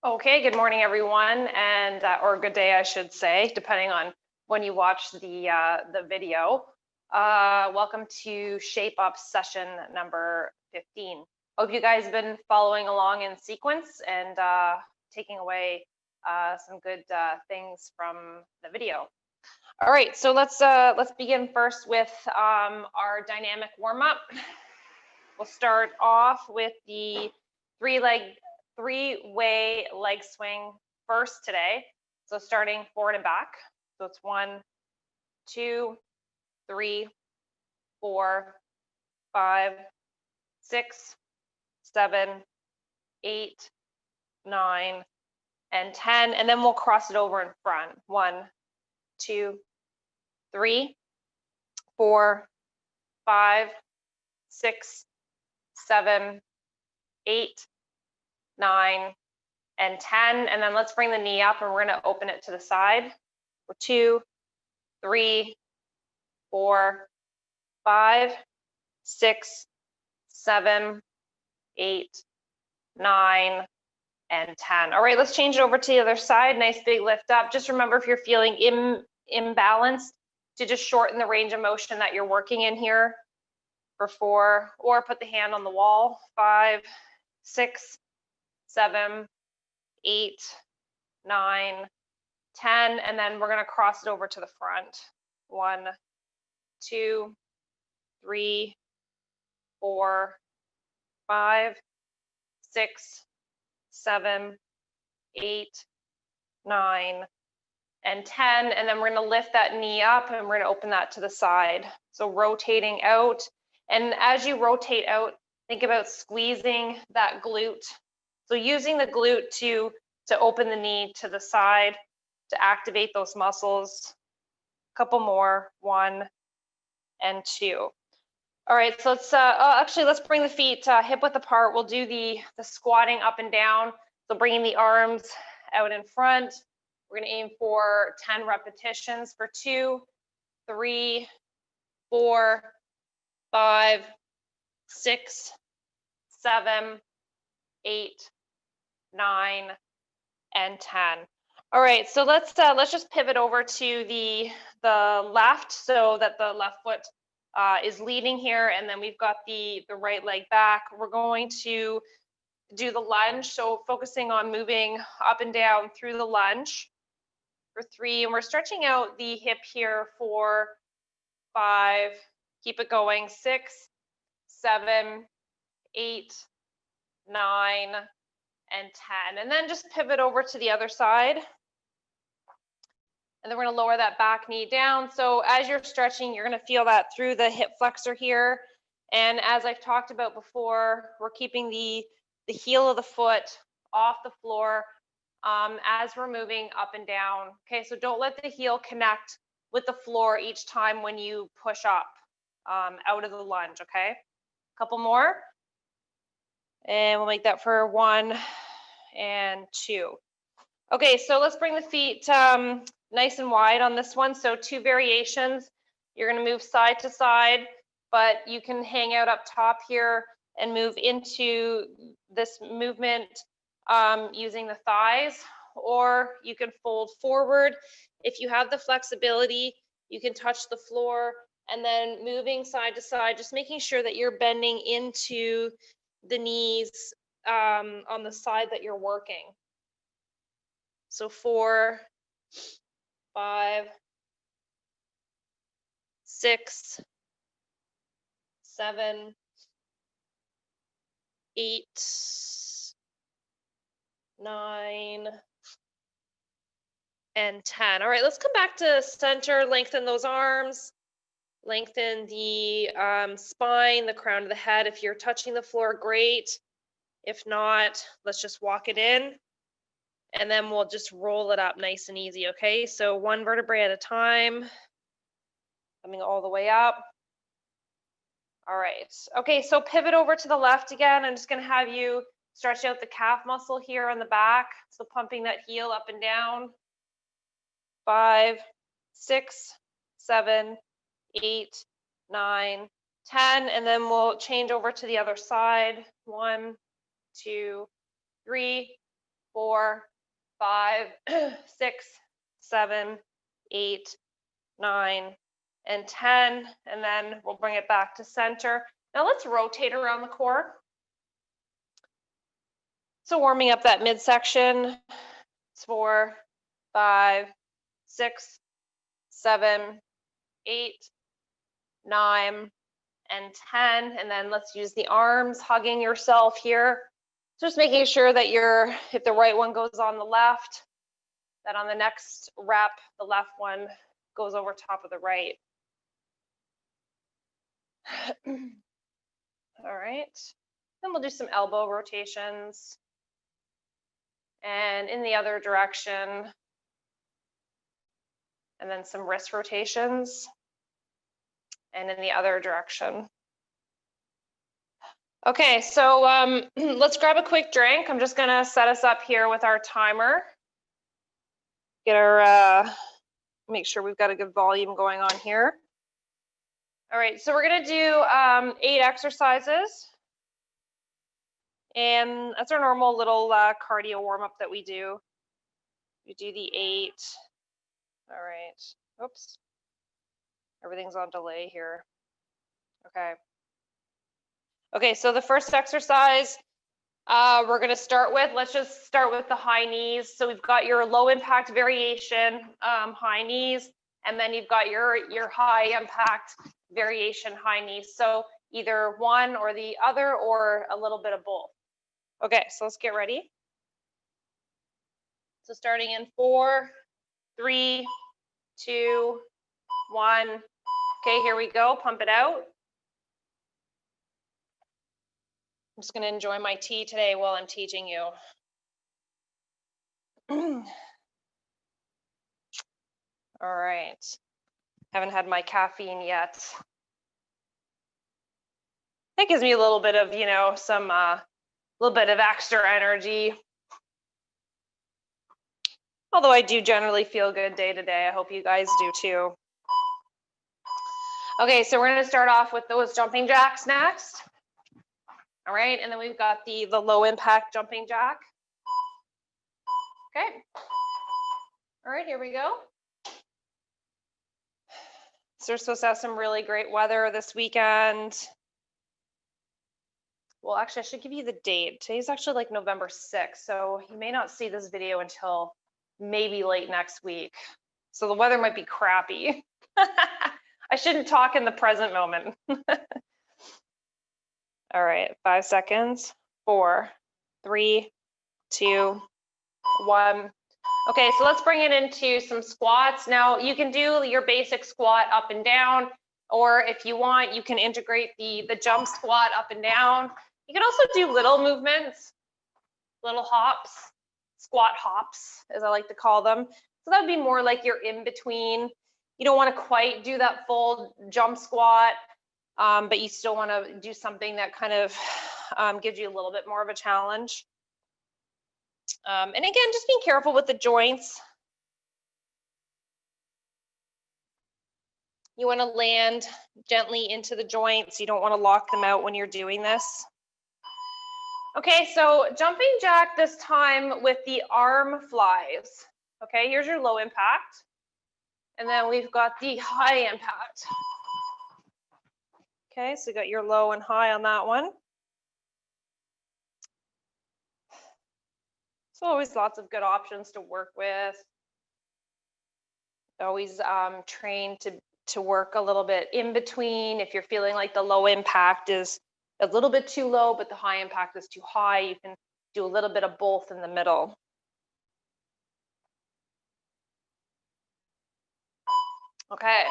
Okay, good morning, everyone, and or good day, I should say, depending on when you watch the video. Welcome to Shape Up session number 15. Hope you guys have been following along in sequence and taking away some good things from the video. All right, so let's begin first with our dynamic warm-up. We'll start off with the three-way leg swing first today. So starting forward and back. So it's 1, 2, 3, 4, 5, 6, 7, 8, 9, and 10. And then we'll cross it over in front. 1, 2, 3, 4, 5, 6, 7, 8, 9, and 10. And then let's bring the knee up and we're going to open it to the side. For 2, 3, 4, 5, 6, 7, 8, 9, and 10. All right, let's change it over to the other side. Nice big lift up. Just remember, if you're feeling imbalanced, to just shorten the range of motion that you're working in here for 4, or put the hand on the wall. 5, 6, 7, 8, 9, 10, and then we're going to cross it over to the front. 1, 2, 3, 4, 5, 6, 7, 8, 9, and 10, and then we're going to lift that knee up and we're going to open that to the side. So rotating out, and as you rotate out, think about squeezing that glute. So using the glute to open the knee to the side to activate those muscles. A couple more, 1 and 2. All right, so let's actually let's bring the feet hip width apart. We'll do the squatting up and down. So bringing the arms out in front. We're going to aim for 10 repetitions for 2, 3, 4, 5, 6, 7, 8, 9, and 10. All right, so let's just pivot over to the left, so that the left foot is leading here, and then we've got the right leg back. We're going to do the lunge, so focusing on moving up and down through the lunge for 3, and we're stretching out the hip here for 5. Keep it going. 6, 7, 8, 9, and 10, and then just pivot over to the other side. And then we're going to lower that back knee down. So as you're stretching, you're going to feel that through the hip flexor here. And as I've talked about before, we're keeping the heel of the foot off the floor as we're moving up and down. Okay, so don't let the heel connect with the floor each time when you push up out of the lunge, okay? A couple more. And we'll make that for 1 and 2. Okay, so let's bring the feet nice and wide on this one. So 2 variations. You're going to move side to side, but you can hang out up top here and move into this movement using the thighs, or you can fold forward. If you have the flexibility, you can touch the floor, and then moving side to side, just making sure that you're bending into the knees on the side that you're working. So 4, 5, 6, 7, 8, 9, and 10. All right, let's come back to center. Lengthen those arms. Lengthen the spine, the crown of the head. If you're touching the floor, great. If not, let's just walk it in. And then we'll just roll it up nice and easy, okay? So 1 vertebrae at a time, coming all the way up. All right, okay, so pivot over to the left again. I'm just gonna have you stretch out the calf muscle here on the back. So pumping that heel up and down. 5, 6, 7, 8, 9, 10, and then we'll change over to the other side. 1, 2, 3, 4, 5, 6, 7, 8, 9, and 10. And then we'll bring it back to center. Now let's rotate around the core. So warming up that midsection. It's 4, 5, 6, 7, 8, 9, and 10. And then let's use the arms, hugging yourself here. Just making sure that if the right one goes on the left, that on the next rep, the left one goes over top of the right. All right. Then we'll do some elbow rotations. And in the other direction. And then some wrist rotations. And in the other direction. Okay, so let's grab a quick drink. I'm just gonna set us up here with our timer. Get our, make sure we've got a good volume going on here. All right, so we're gonna do 8 exercises. And that's our normal little cardio warm up that we do. We do the 8. All right, oops. Everything's on delay here. Okay. Okay, so the first exercise we're going to start with, let's just start with the high knees. So we've got your low impact variation, high knees, and then you've got your high impact variation, high knees. So either one or the other or a little bit of both. Okay, so let's get ready. So starting in 4, 3, 2, 1. Okay, here we go, pump it out. I'm just going to enjoy my tea today while I'm teaching you. All right. Haven't had my caffeine yet. That gives me a little bit of, you know, some little bit of extra energy. Although I do generally feel good day to day. I hope you guys do too. Okay, so we're going to start off with those jumping jacks next. All right, and then we've got the low impact jumping jack. Okay. All right, here we go. So we're supposed to have some really great weather this weekend. Well, actually, I should give you the date. Today's actually like November 6th, so you may not see this video until maybe late next week. So the weather might be crappy. I shouldn't talk in the present moment. All right, 5 seconds. 4, 3, 2, 1. Okay, so let's bring it into some squats. Now you can do your basic squat up and down, or if you want, you can integrate the jump squat up and down. You can also do little movements, little hops, squat hops, as I like to call them. So that would be more like you're in between. You don't want to quite do that full jump squat, but you still want to do something that kind of gives you a little bit more of a challenge. And again, just being careful with the joints. You want to land gently into the joints. You don't want to lock them out when you're doing this. Okay, so jumping jack this time with the arm flies. Okay, here's your low impact. And then we've got the high impact. Okay, so you got your low and high on that one. So always lots of good options to work with. Always train to work a little bit in between. If you're feeling like the low impact is a little bit too low, but the high impact is too high, you can do a little bit of both in the middle. Okay,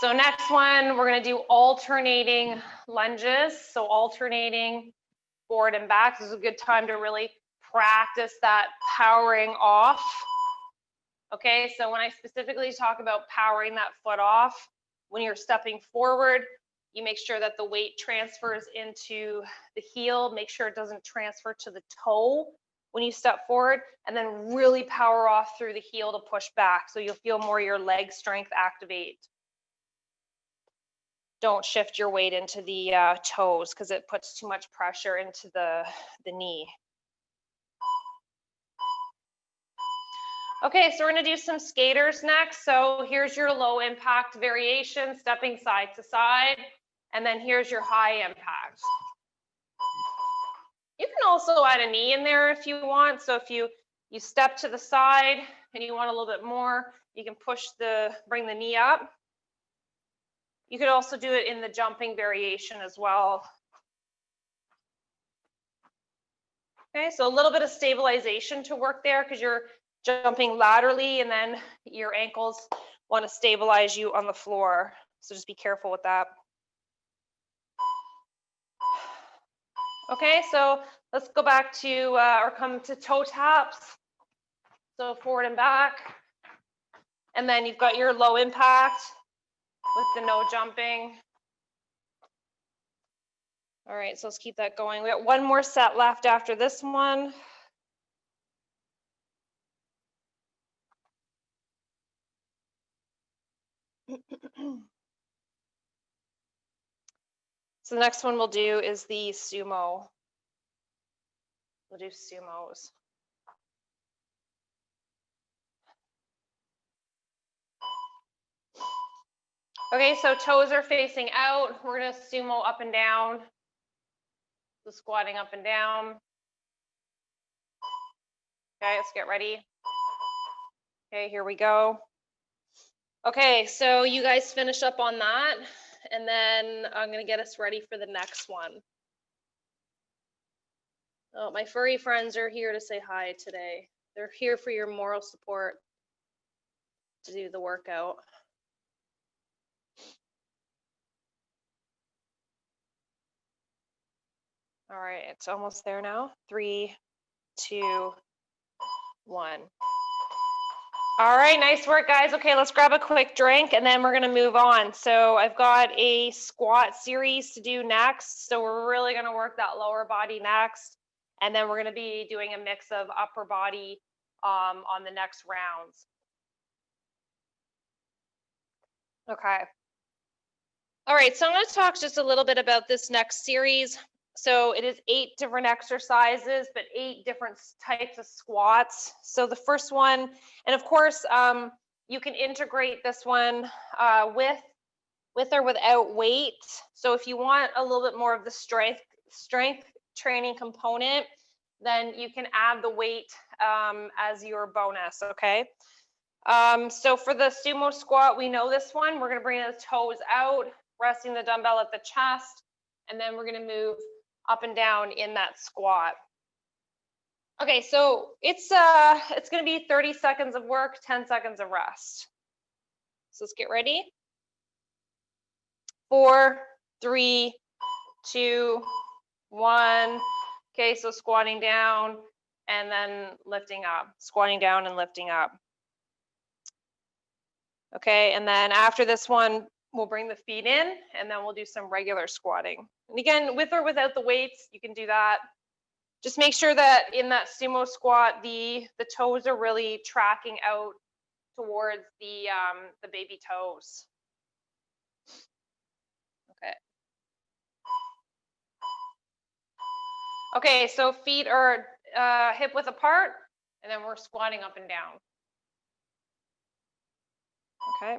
so next one, we're gonna do alternating lunges. So alternating forward and back. This is a good time to really practice that powering off. Okay, so when I specifically talk about powering that foot off, when you're stepping forward, you make sure that the weight transfers into the heel, make sure it doesn't transfer to the toe when you step forward, and then really power off through the heel to push back. So you'll feel more your leg strength activate. Don't shift your weight into the toes because it puts too much pressure into the knee. Okay, so we're gonna do some skaters next. So here's your low impact variation, stepping side to side. And then here's your high impact. You can also add a knee in there if you want. So if you step to the side and you want a little bit more, you can bring the knee up. You could also do it in the jumping variation as well. Okay, so a little bit of stabilization to work there because you're jumping laterally and then your ankles want to stabilize you on the floor. So just be careful with that. Okay, so let's go back to, or come to toe taps. So forward and back. And then you've got your low impact with the no jumping. All right, so let's keep that going. We got one more set left after this one. So the next one we'll do is the sumo. We'll do sumos. Okay, so toes are facing out. We're gonna sumo up and down. So squatting up and down. Okay, let's get ready. Okay, here we go. Okay, so you guys finish up on that, and then I'm gonna get us ready for the next one. Oh, my furry friends are here to say hi today. They're here for your moral support to do the workout. All right, it's almost there now. 3, 2, 1. All right, nice work, guys. Okay, let's grab a quick drink and then we're gonna move on. So I've got a squat series to do next. So we're really gonna work that lower body next. And then we're gonna be doing a mix of upper body on the next rounds. Okay. All right, so I'm going to talk just a little bit about this next series. So it is 8 different exercises, but 8 different types of squats. So the first one, and of course, you can integrate this one with or without weight. So if you want a little bit more of the strength training component, then you can add the weight as your bonus, okay? So for the sumo squat, we know this one. We're going to bring the toes out, resting the dumbbell at the chest, and then we're going to move up and down in that squat. Okay, so it's going to be 30 seconds of work, 10 seconds of rest. So let's get ready. 4, 3, 2, 1. Okay, so squatting down and then lifting up, squatting down and lifting up. Okay, and then after this one, we'll bring the feet in and then we'll do some regular squatting. And again, with or without the weights, you can do that. Just make sure that in that sumo squat, the toes are really tracking out towards the baby toes. Okay. Okay, so feet are hip width apart, and then we're squatting up and down. Okay.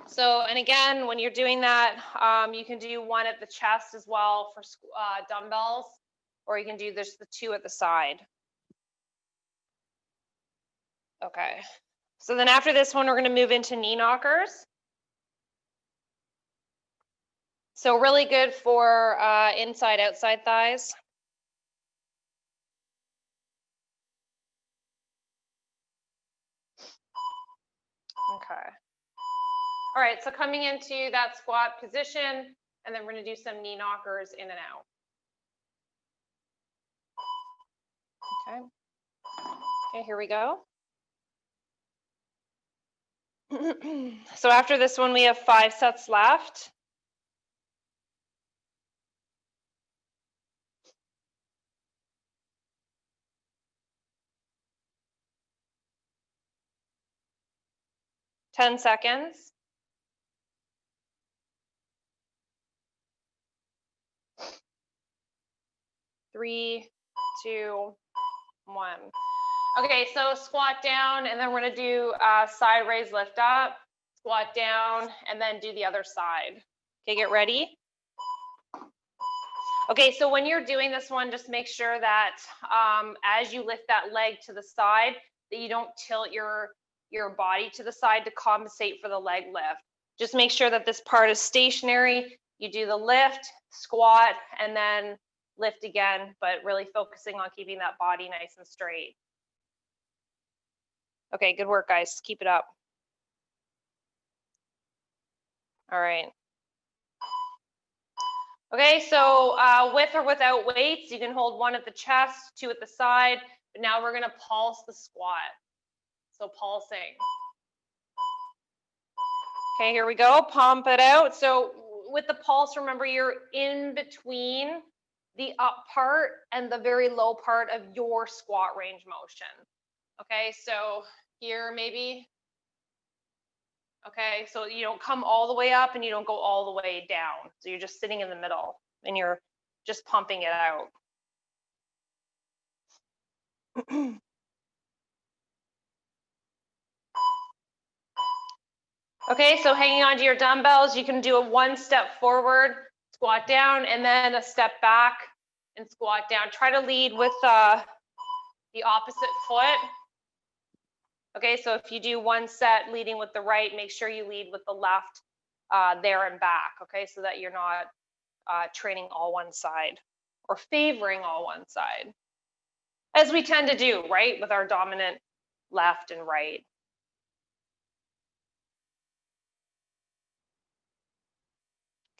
So, and again, when you're doing that, you can do one at the chest as well for dumbbells, or you can do just the 2 at the side. Okay. So then after this one, we're going to move into knee knockers. So really good for inside, outside thighs. Okay. All right, so coming into that squat position, and then we're going to do some knee knockers in and out. Okay. Okay, here we go. So after this one, we have 5 sets left. Ten seconds. 3, 2, 1. Okay, so squat down, and then we're gonna do side raise lift up, squat down, and then do the other side. Okay, get ready. Okay, so when you're doing this one, just make sure that as you lift that leg to the side, that you don't tilt your body to the side to compensate for the leg lift. Just make sure that this part is stationary. You do the lift, squat, and then lift again, but really focusing on keeping that body nice and straight. Okay, good work, guys. Keep it up. All right. Okay, so with or without weights, you can hold one at the chest, two at the side, but now we're gonna pulse the squat. So pulsing. Okay, here we go, pump it out. So with the pulse, remember you're in between the up part and the very low part of your squat range motion. Okay, so here maybe. Okay, so you don't come all the way up and you don't go all the way down. So you're just sitting in the middle and you're just pumping it out. Okay, so hanging onto your dumbbells, you can do a 1 step forward, squat down, and then a step back and squat down. Try to lead with the opposite foot. Okay, so if you do 1 set leading with the right, make sure you lead with the left there and back, okay, so that you're not training all one side or favoring all one side, as we tend to do, right, with our dominant left and right.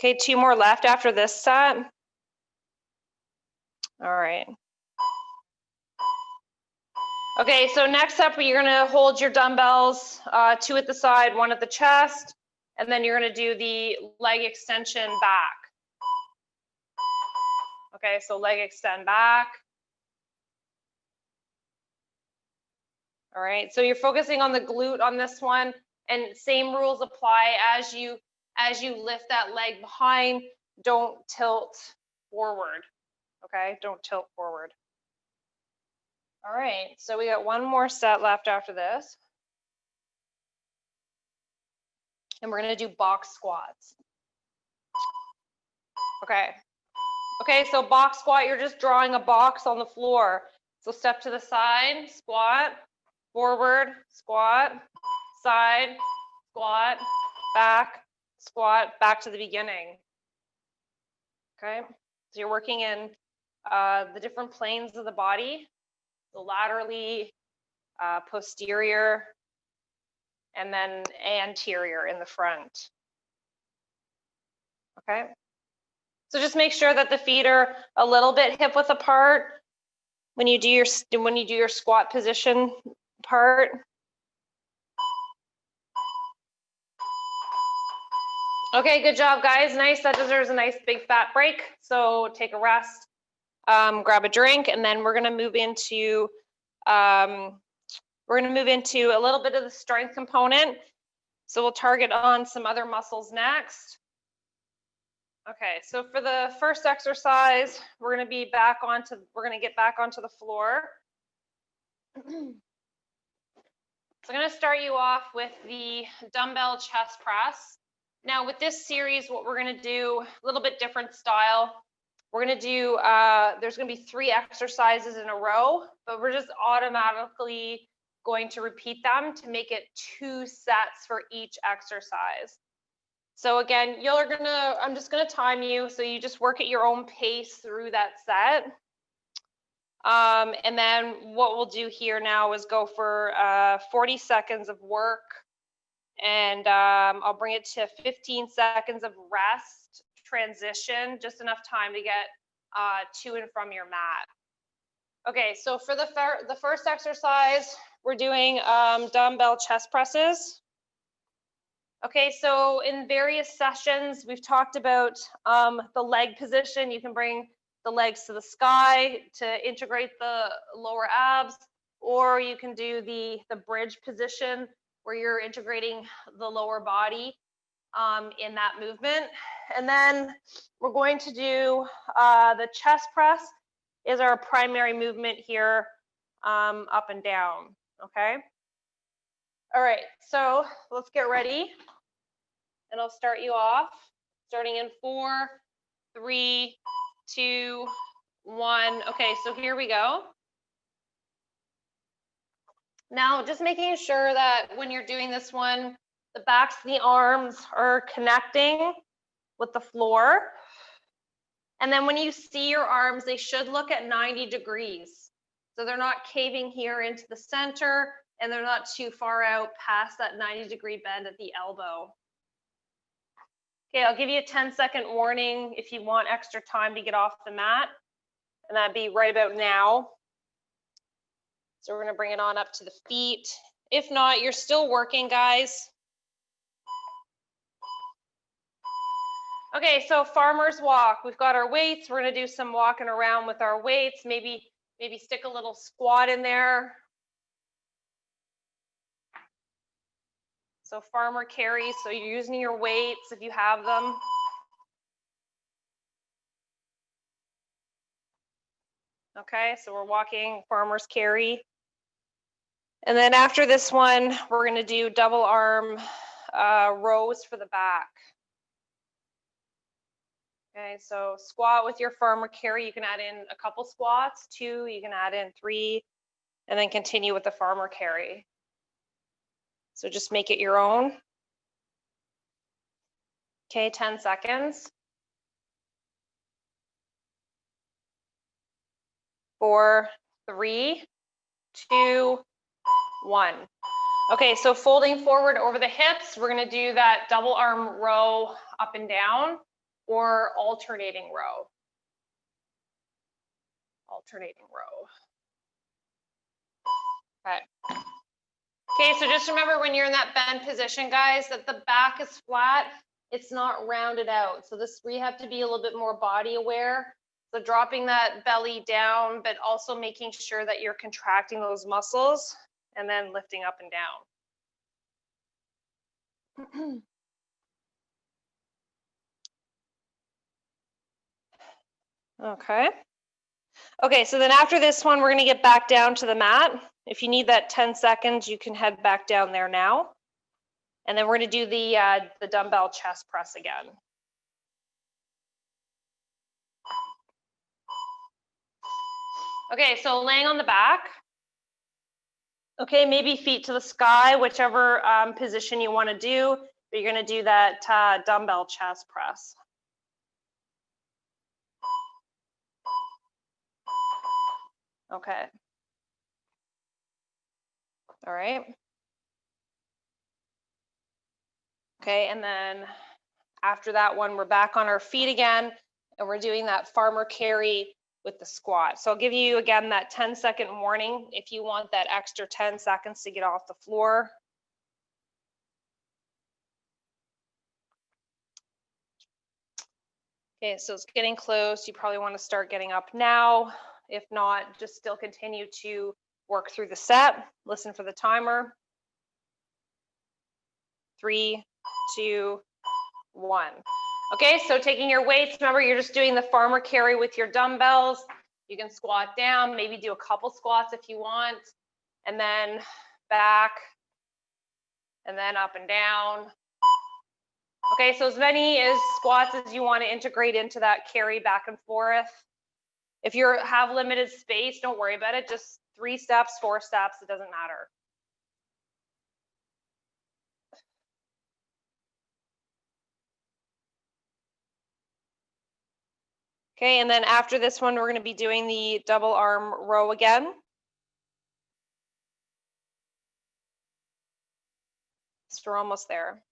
Okay, 2 more left after this set. All right. Okay, so next up, you're gonna hold your dumbbells, 2 at the side, 1 at the chest, and then you're gonna do the leg extension back. Okay, so leg extend back. All right, so you're focusing on the glute on this one, and same rules apply as you lift that leg behind. Don't tilt forward. Okay, don't tilt forward. All right, so we got 1 more set left after this. And we're gonna do box squats. Okay. Okay, so box squat, you're just drawing a box on the floor. So step to the side, squat, forward, squat, side, squat, back to the beginning. Okay, so you're working in the different planes of the body, so laterally, posterior, and then anterior in the front. Okay, so just make sure that the feet are a little bit hip width apart when you do your squat position part. Okay, good job, guys. Nice. That deserves a nice big fat break. So take a rest, grab a drink, and then we're gonna move into a little bit of the strength component. So we'll target on some other muscles next. Okay, so for the first exercise, we're gonna get back onto the floor. So I'm gonna start you off with the dumbbell chest press. Now with this series, what we're gonna do, a little bit different style. We're gonna do, there's gonna be 3 exercises in a row, but we're just automatically going to repeat them to make it 2 sets for each exercise. So again, I'm just gonna time you, so you just work at your own pace through that set. And then what we'll do here now is go for 40 seconds of work, and I'll bring it to 15 seconds of rest, transition, just enough time to get to and from your mat. Okay, so for the first exercise, we're doing dumbbell chest presses. Okay, so in various sessions, we've talked about the leg position. You can bring the legs to the sky to integrate the lower abs, or you can do the bridge position where you're integrating the lower body in that movement. And then we're going to do the chest press is our primary movement here up and down, okay? All right, so let's get ready. And I'll start you off, starting in 4, 3, 2, 1. Okay, so here we go. Now, just making sure that when you're doing this one, the backs of the arms are connecting with the floor. And then when you see your arms, they should look at 90 degrees. So they're not caving here into the center, and they're not too far out past that 90-degree bend at the elbow. Okay, I'll give you a 10-second warning if you want extra time to get off the mat, and that'd be right about now. So we're gonna bring it on up to the feet. If not, you're still working, guys. Okay, so farmer's walk. We've got our weights. We're gonna do some walking around with our weights. Maybe stick a little squat in there. So farmer carry, so you're using your weights if you have them. Okay, so we're walking farmer's carry. And then after this one, we're gonna do double arm rows for the back. Okay, so squat with your farmer carry. You can add in a couple squats, 2, you can add in 3, and then continue with the farmer carry. So just make it your own. Okay, 10 seconds. 4, 3, 2, 1. Okay, so folding forward over the hips, we're gonna do that double arm row up and down or alternating row. Alternating row. Okay. Okay, so just remember when you're in that bend position, guys, that the back is flat, it's not rounded out. So this, we have to be a little bit more body aware. So dropping that belly down, but also making sure that you're contracting those muscles and then lifting up and down. Okay. Okay, so then after this one, we're gonna get back down to the mat. If you need that 10 seconds, you can head back down there now. And then we're gonna do the dumbbell chest press again. Okay, so laying on the back. Okay, maybe feet to the sky, whichever position you wanna do, but you're gonna do that dumbbell chest press. Okay. All right. Okay, and then after that one, we're back on our feet again, and we're doing that farmer carry with the squat. So I'll give you again that 10-second warning if you want that extra 10 seconds to get off the floor. Okay, so it's getting close. You probably want to start getting up now. If not, just still continue to work through the set. Listen for the timer. 3, 2, 1. Okay, so taking your weights, remember you're just doing the farmer carry with your dumbbells. You can squat down, maybe do a couple squats if you want, and then back, and then up and down. Okay, so as many as squats as you want to integrate into that carry back and forth. If you have limited space, don't worry about it. Just 3 steps, 4 steps, it doesn't matter. Okay, and then after this one, we're going to be doing the double arm row again. So we're almost there.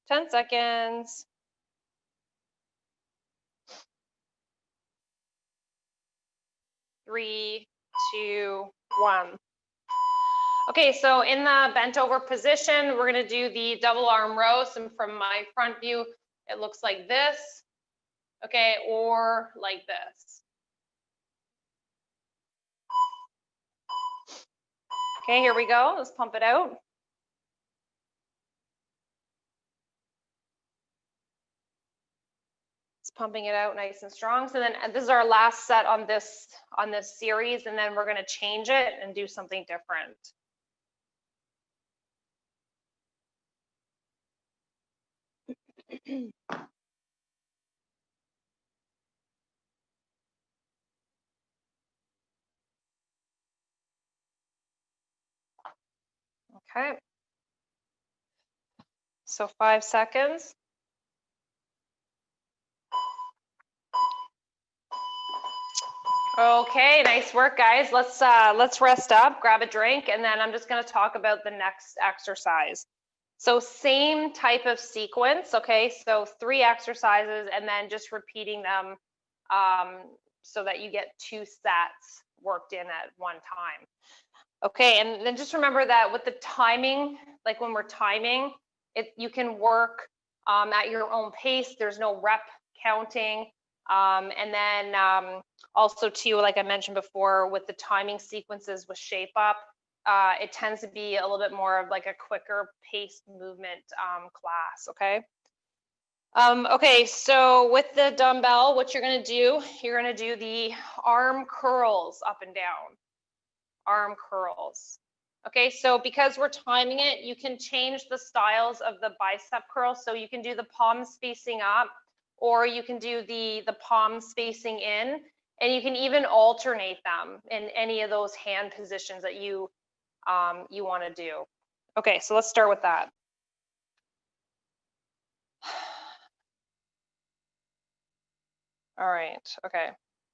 10 seconds. 3, 2, 1. Okay, so in the bent over position, we're going to do the double arm row. So from my front view, it looks like this. Okay, or like this. Okay, here we go. Let's pump it out. pumping it out nice and strong. So then this is our last set on this series, and then we're going to change it and do something different. Okay. So 5 seconds. Okay, nice work, guys. Let's rest up, grab a drink, and then I'm just going to talk about the next exercise. So same type of sequence, okay? So 3 exercises and then just repeating them so that you get 2 sets worked in at one time. Okay, and then just remember that with the timing, like when we're timing, you can work at your own pace. There's no rep counting. And then also too, like I mentioned before, with the timing sequences with Shape Up, it tends to be a little bit more of like a quicker paced movement class, okay? Okay, so with the dumbbell, what you're gonna do, you're gonna do the arm curls up and down, arm curls. Okay, so because we're timing it, you can change the styles of the bicep curl. So you can do the palms facing up, or you can do the palms facing in, and you can even alternate them in any of those hand positions that you want to do. Okay, so let's start with that. All right, okay,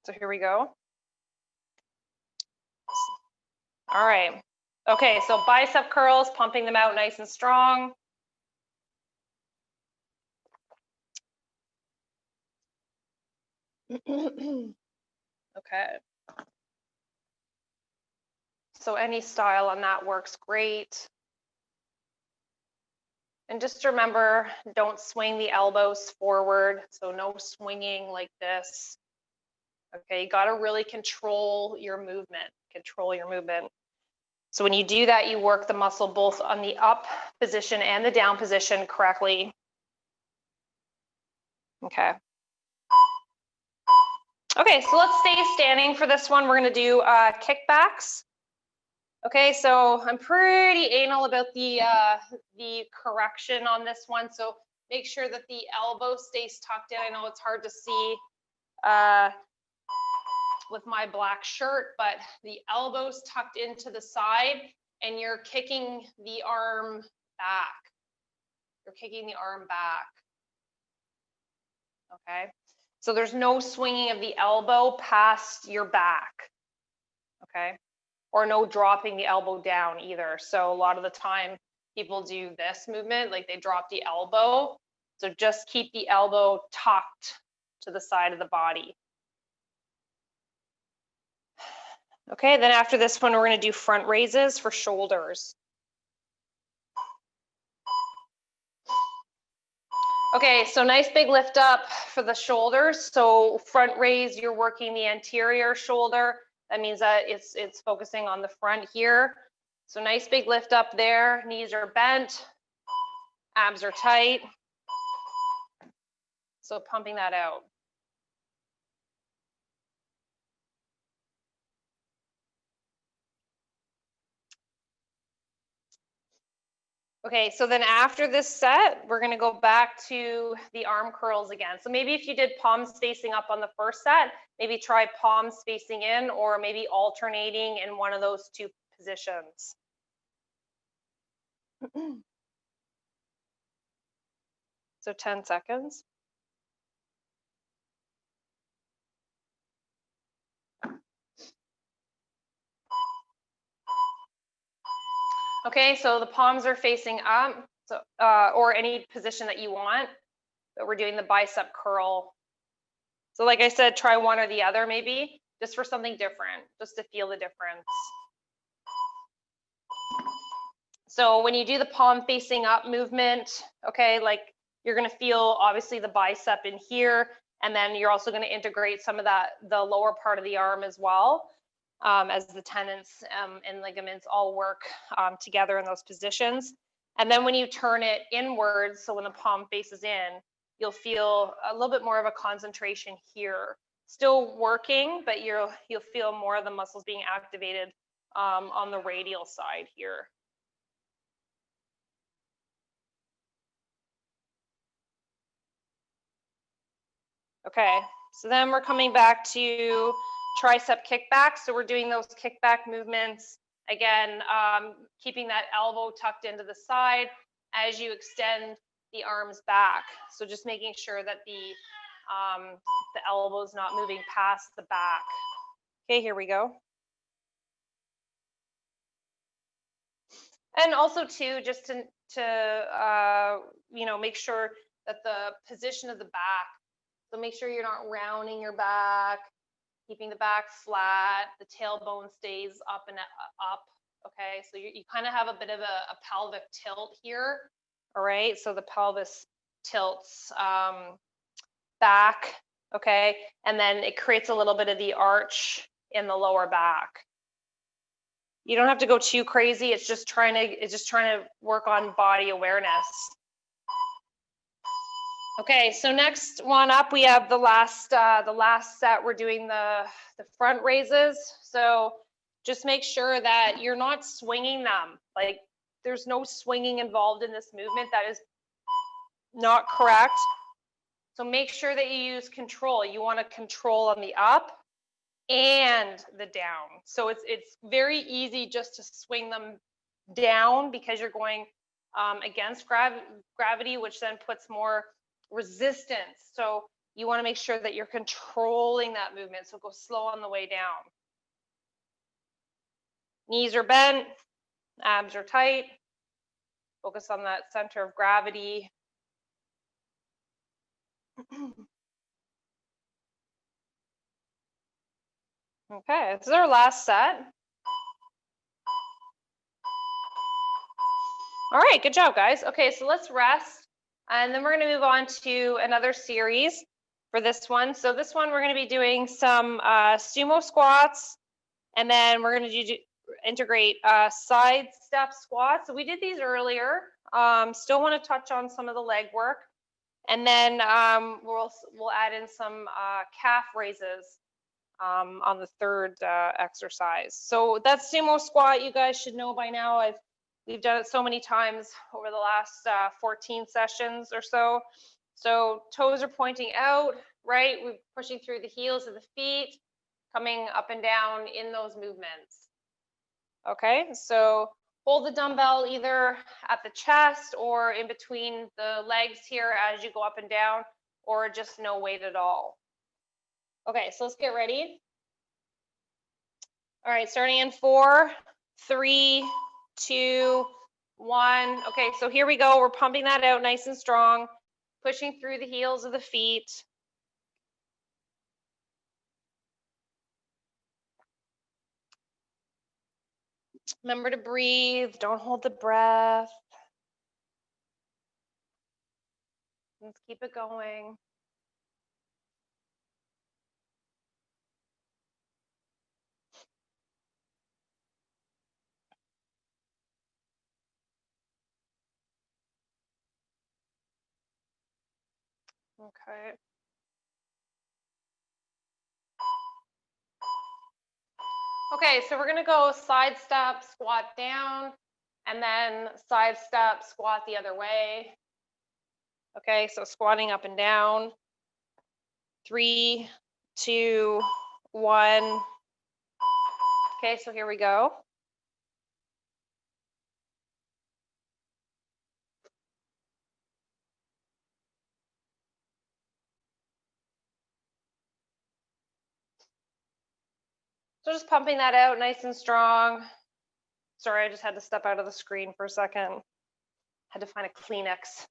so here we go. All right, okay, so bicep curls, pumping them out nice and strong. Okay. So any style on that works great. And just remember, don't swing the elbows forward. So no swinging like this. Okay, you got to really control your movement. Control your movement. So when you do that, you work the muscle both on the up position and the down position correctly. Okay. Okay, so let's stay standing for this one. We're going to do kickbacks. Okay, so I'm pretty anal about the correction on this one. So make sure that the elbow stays tucked in. I know it's hard to see with my black shirt, but the elbow's tucked into the side and you're kicking the arm back. You're kicking the arm back. Okay, so there's no swinging of the elbow past your back. Okay. Or no dropping the elbow down either. So a lot of the time people do this movement, like they drop the elbow. So just keep the elbow tucked to the side of the body. Okay, then after this one, we're going to do front raises for shoulders. Okay, so nice big lift up for the shoulders. So front raise, you're working the anterior shoulder. That means that it's focusing on the front here. So nice big lift up there. Knees are bent, abs are tight. So pumping that out. Okay, so then after this set, we're going to go back to the arm curls again. So maybe if you did palms facing up on the first set, maybe try palms facing in, or maybe alternating in one of those 2 positions. So 10 seconds. Okay, so the palms are facing up, so or any position that you want, but we're doing the bicep curl. So like I said, try one or the other maybe, just for something different, just to feel the difference. So when you do the palm facing up movement, okay, like you're gonna feel obviously the bicep in here, and then you're also gonna integrate some of that, the lower part of the arm as well, as the tendons and ligaments all work together in those positions. And then when you turn it inwards, so when the palm faces in, you'll feel a little bit more of a concentration here. Still working, but you'll feel more of the muscles being activated on the radial side here. Okay, so then we're coming back to tricep kickback. So we're doing those kickback movements. Again, keeping that elbow tucked into the side as you extend the arms back. So just making sure that the elbow is not moving past the back. Okay, here we go. And also too, just to you know, make sure that the position of the back, so make sure you're not rounding your back, keeping the back flat, the tailbone stays up and up, okay? So you kind of have a bit of a pelvic tilt here, all right? So the pelvis tilts back, okay? And then it creates a little bit of the arch in the lower back. You don't have to go too crazy. It's just trying to work on body awareness. Okay, so next one up, we have the last set. We're doing the front raises. So just make sure that you're not swinging them. Like, there's no swinging involved in this movement. That is not correct. So make sure that you use control. You want to control on the up and the down. So it's very easy just to swing them down because you're going against gravity, which then puts more resistance. So you want to make sure that you're controlling that movement. So go slow on the way down. Knees are bent, abs are tight. Focus on that center of gravity. Okay, this is our last set. All right, good job, guys. Okay, so let's rest, and then we're going to move on to another series for this one. So this one, we're going to be doing some sumo squats, and then we're going to integrate side step squats. So we did these earlier. Still want to touch on some of the leg work, and then we'll add in some calf raises on the third exercise. So that sumo squat, you guys should know by now. We've done it so many times over the last 14 sessions or so. So toes are pointing out, right? We're pushing through the heels of the feet, coming up and down in those movements. Okay, so hold the dumbbell either at the chest or in between the legs here as you go up and down, or just no weight at all. Okay, so let's get ready. All right, starting in 4, 3, 2, 1. Okay, so here we go. We're pumping that out nice and strong, pushing through the heels of the feet. Remember to breathe. Don't hold the breath. Let's keep it going. Okay. Okay, so we're going to go side step, squat down, and then side step, squat the other way. Okay, so squatting up and down. 3, 2, 1. Okay, so here we go. So just pumping that out nice and strong. Sorry, I just had to step out of the screen for a second. Had to find a Kleenex.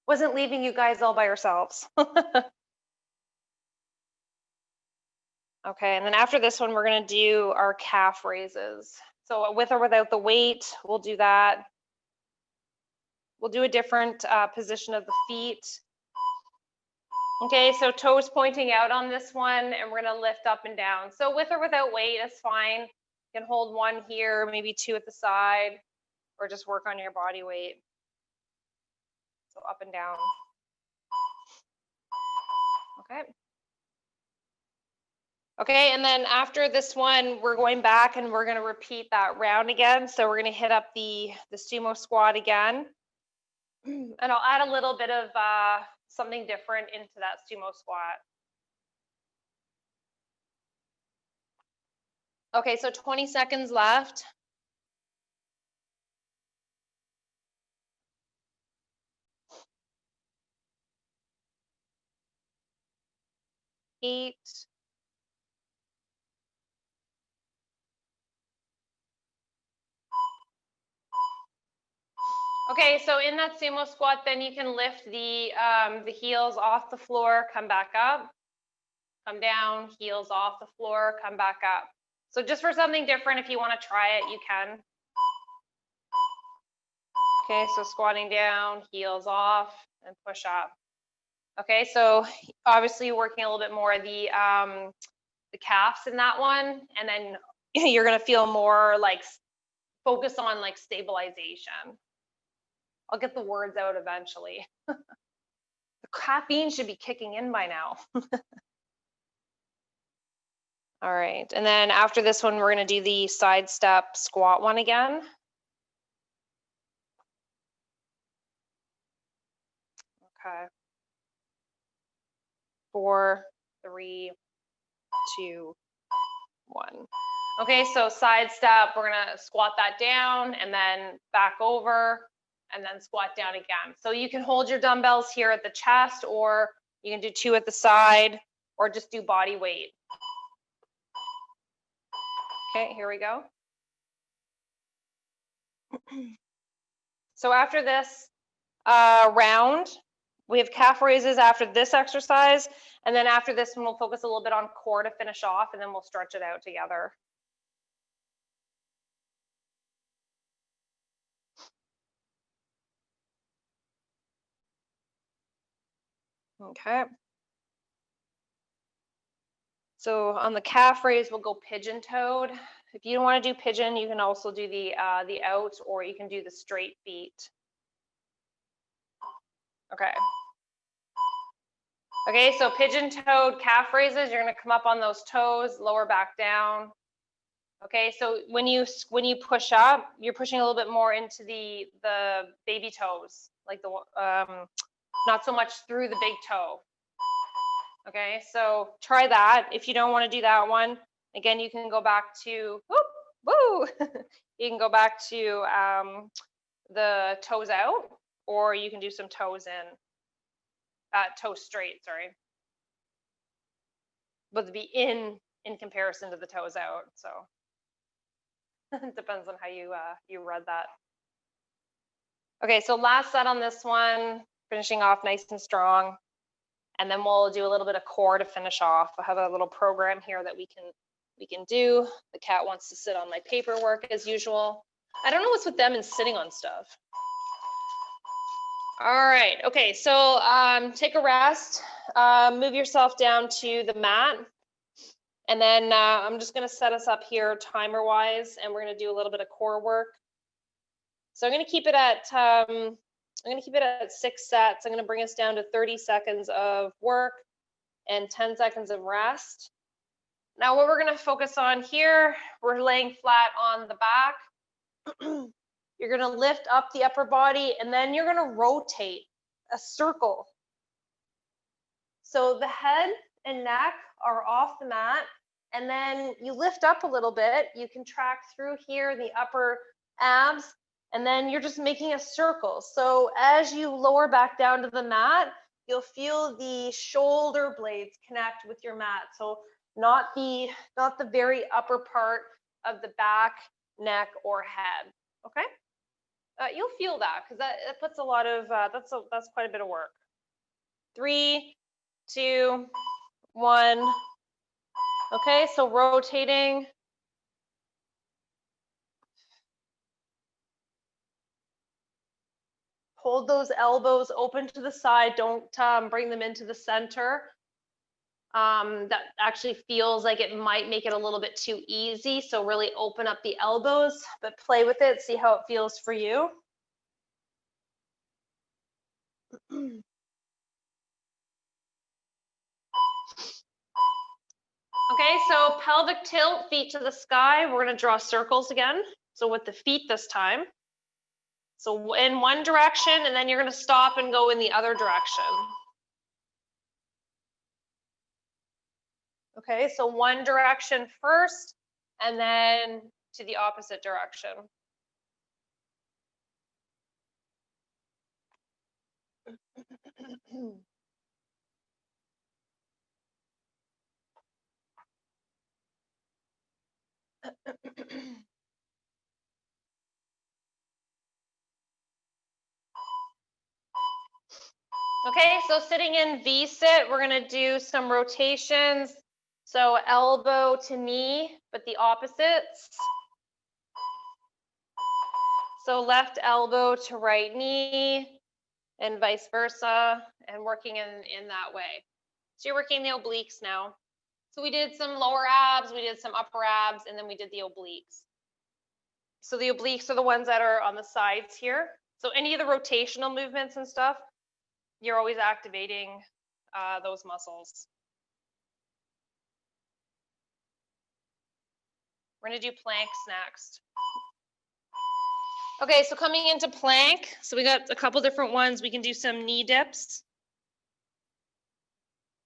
Wasn't leaving you guys all by yourselves. Okay, and then after this one, we're gonna do our calf raises. So with or without the weight, we'll do that. We'll do a different position of the feet. Okay, so toes pointing out on this one, and we're gonna lift up and down. So with or without weight, it's fine. You can hold one here, maybe 2 at the side, or just work on your body weight. So up and down. Okay. Okay, and then after this one, we're going back and we're going to repeat that round again. So we're going to hit up the sumo squat again. And I'll add a little bit of something different into that sumo squat. Okay, so 20 seconds left. 8. Okay, so in that sumo squat, then you can lift the heels off the floor, come back up, come down, heels off the floor, come back up. So just for something different, if you want to try it, you can. Okay, so squatting down, heels off, and push up. Okay, so obviously working a little bit more the calves in that one, and then you're gonna feel more like focus on like stabilization. I'll get the words out eventually. The caffeine should be kicking in by now. All right, and then after this one, we're gonna do the side step squat one again. Okay. 4, 3, 2, 1. Okay, so side step, we're gonna squat that down and then back over and then squat down again. So you can hold your dumbbells here at the chest, or you can do 2 at the side, or just do body weight. Okay, here we go. So after this round, we have calf raises after this exercise, and then after this one, we'll focus a little bit on core to finish off, and then we'll stretch it out together. Okay. So on the calf raise, we'll go pigeon-toed. If you don't want to do pigeon, you can also do the out, or you can do the straight feet. Okay. Okay, so pigeon-toed calf raises, you're going to come up on those toes, lower back down. Okay, so when you push up, you're pushing a little bit more into the baby toes, like the not so much through the big toe. Okay, so try that. If you don't want to do that one, again, you can go back to woo. You can go back to the toes out, or you can do some toes in. Toes straight, sorry. But to be in comparison to the toes out, so it depends on how you read that. Okay, so last set on this one, finishing off nice and strong, and then we'll do a little bit of core to finish off. I have a little program here that we can do. The cat wants to sit on my paperwork as usual. I don't know what's with them and sitting on stuff. All right, okay, so take a rest, move yourself down to the mat, and then I'm just gonna set us up here timer-wise, and we're gonna do a little bit of core work. So I'm gonna keep it at 6 sets. I'm gonna bring us down to 30 seconds of work and 10 seconds of rest. Now what we're gonna focus on here, we're laying flat on the back. You're gonna lift up the upper body, and then you're gonna rotate a circle. So the head and neck are off the mat, and then you lift up a little bit. You can track through here the upper abs, and then you're just making a circle. So as you lower back down to the mat, you'll feel the shoulder blades connect with your mat. So not the very upper part of the back, neck, or head. Okay. You'll feel that because that puts a lot of that's quite a bit of work. 3, 2, 1. Okay, so rotating. Hold those elbows open to the side. Don't bring them into the center. That actually feels like it might make it a little bit too easy. So really open up the elbows, but play with it. See how it feels for you. Okay, so pelvic tilt, feet to the sky. We're going to draw circles again. So with the feet this time. So in one direction, and then you're going to stop and go in the other direction. Okay, so one direction first, and then to the opposite direction. Okay, so sitting in V-sit, we're going to do some rotations. So elbow to knee, but the opposites. So left elbow to right knee and vice versa, and working in that way. So you're working the obliques now. So we did some lower abs, we did some upper abs, and then we did the obliques. So the obliques are the ones that are on the sides here. So any of the rotational movements and stuff, you're always activating those muscles. We're going to do planks next. Okay, so coming into plank, so we got a couple different ones. We can do some knee dips,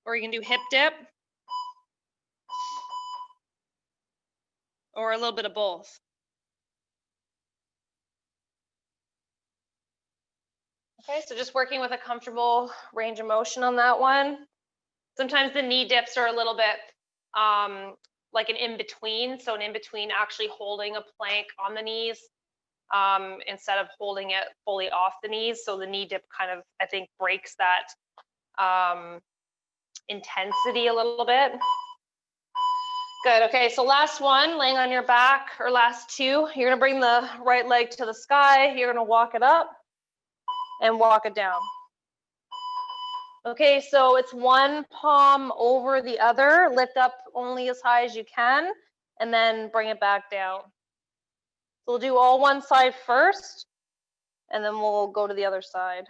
or you can do hip dip, or a little bit of both. Okay, so just working with a comfortable range of motion on that one. Sometimes the knee dips are a little bit like an in-between, so an in-between actually holding a plank on the knees instead of holding it fully off the knees. So the knee dip kind of, I think, breaks that intensity a little bit. Good, okay, so last one, laying on your back, or last two, you're gonna bring the right leg to the sky, you're gonna walk it up and walk it down. Okay, so it's one palm over the other, lift up only as high as you can, and then bring it back down. So we'll do all one side first, and then we'll go to the other side.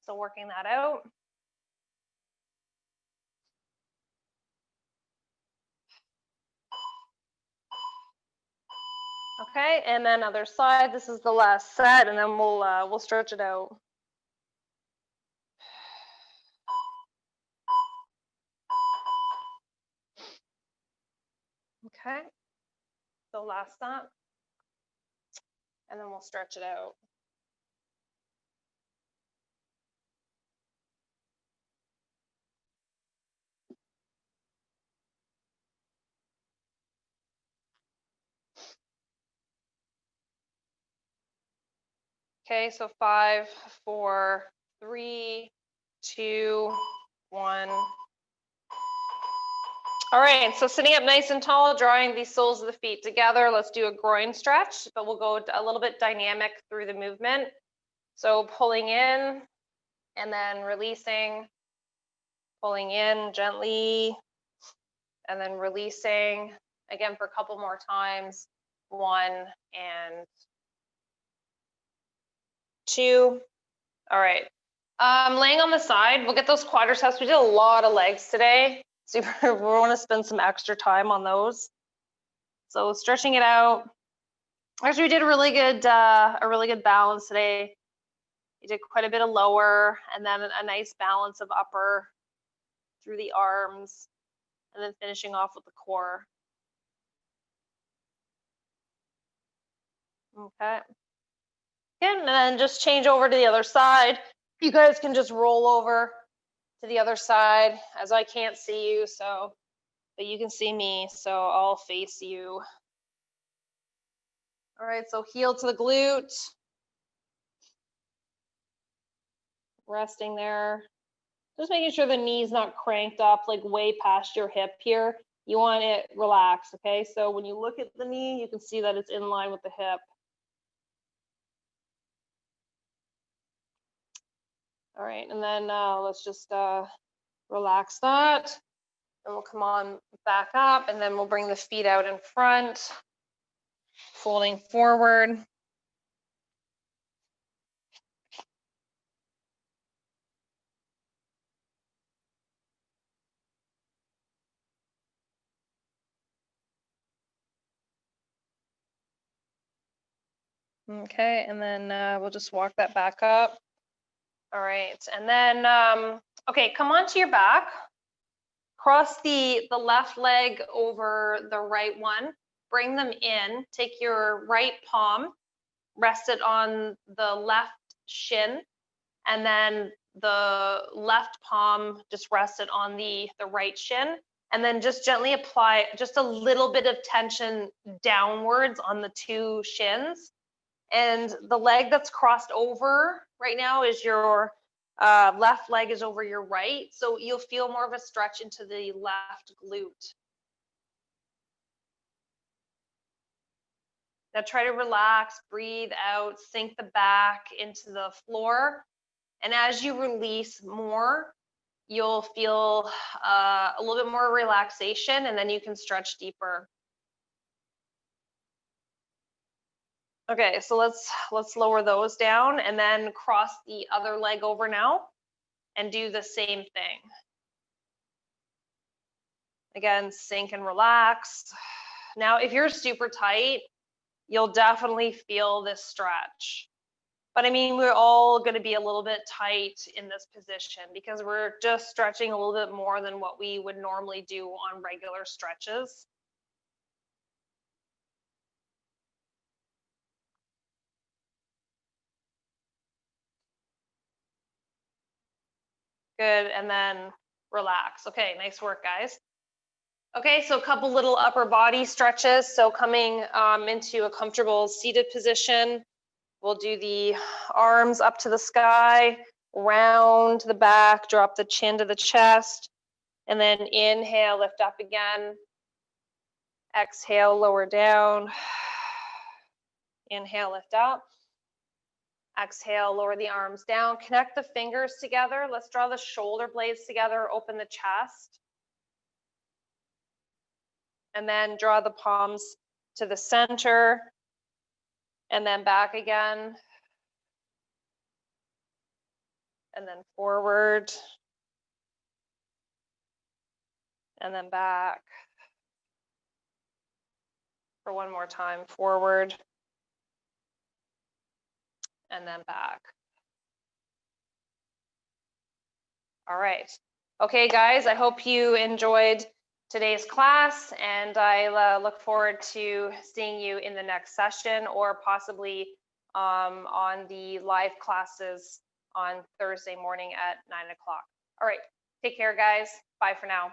So working that out. Okay, and then other side. This is the last set, and then we'll stretch it out. Okay, so last set, and then we'll stretch it out. Okay, so 5, 4, 3, 2, 1. All right, so sitting up nice and tall, drawing these soles of the feet together. Let's do a groin stretch, but we'll go a little bit dynamic through the movement. So pulling in and then releasing, pulling in gently, and then releasing again for a couple more times. 1 and 2. All right. Laying on the side, we'll get those quadriceps. We did a lot of legs today, so we want to spend some extra time on those. So stretching it out. Actually, we did a really good balance today. We did quite a bit of lower, and then a nice balance of upper through the arms, and then finishing off with the core. Okay. And then just change over to the other side. You guys can just roll over to the other side, as I can't see you, so, but you can see me, so I'll face you. All right, so heel to the glute. Resting there. Just making sure the knee's not cranked up like way past your hip here. You want it relaxed, okay? So when you look at the knee, you can see that it's in line with the hip. All right, and then let's just relax that. And we'll come on back up, and then we'll bring the feet out in front, folding forward. Okay, and then we'll just walk that back up. All right, and then, okay, come onto your back. Cross the left leg over the right one. Bring them in. Take your right palm, rest it on the left shin, and then the left palm, just rest it on the right shin. And then just gently apply just a little bit of tension downwards on the two shins. And the leg that's crossed over right now is your left leg is over your right. So you'll feel more of a stretch into the left glute. Now try to relax, breathe out, sink the back into the floor. And as you release more, you'll feel a little bit more relaxation, and then you can stretch deeper. Okay, so let's lower those down and then cross the other leg over now and do the same thing. Again, sink and relax. Now, if you're super tight, you'll definitely feel this stretch. But I mean, we're all going to be a little bit tight in this position because we're just stretching a little bit more than what we would normally do on regular stretches. Good, and then relax. Okay, nice work, guys. Okay, so a couple little upper body stretches. So coming into a comfortable seated position, we'll do the arms up to the sky, round the back, drop the chin to the chest, and then inhale, lift up again. Exhale, lower down. Inhale, lift up. Exhale, lower the arms down. Connect the fingers together. Let's draw the shoulder blades together, open the chest. And then draw the palms to the center and then back again. And then forward. And then back. For one more time, forward. And then back. All right. Okay, guys, I hope you enjoyed today's class, and I look forward to seeing you in the next session or possibly on the live classes on Thursday morning at 9 o'clock. All right, take care, guys. Bye for now.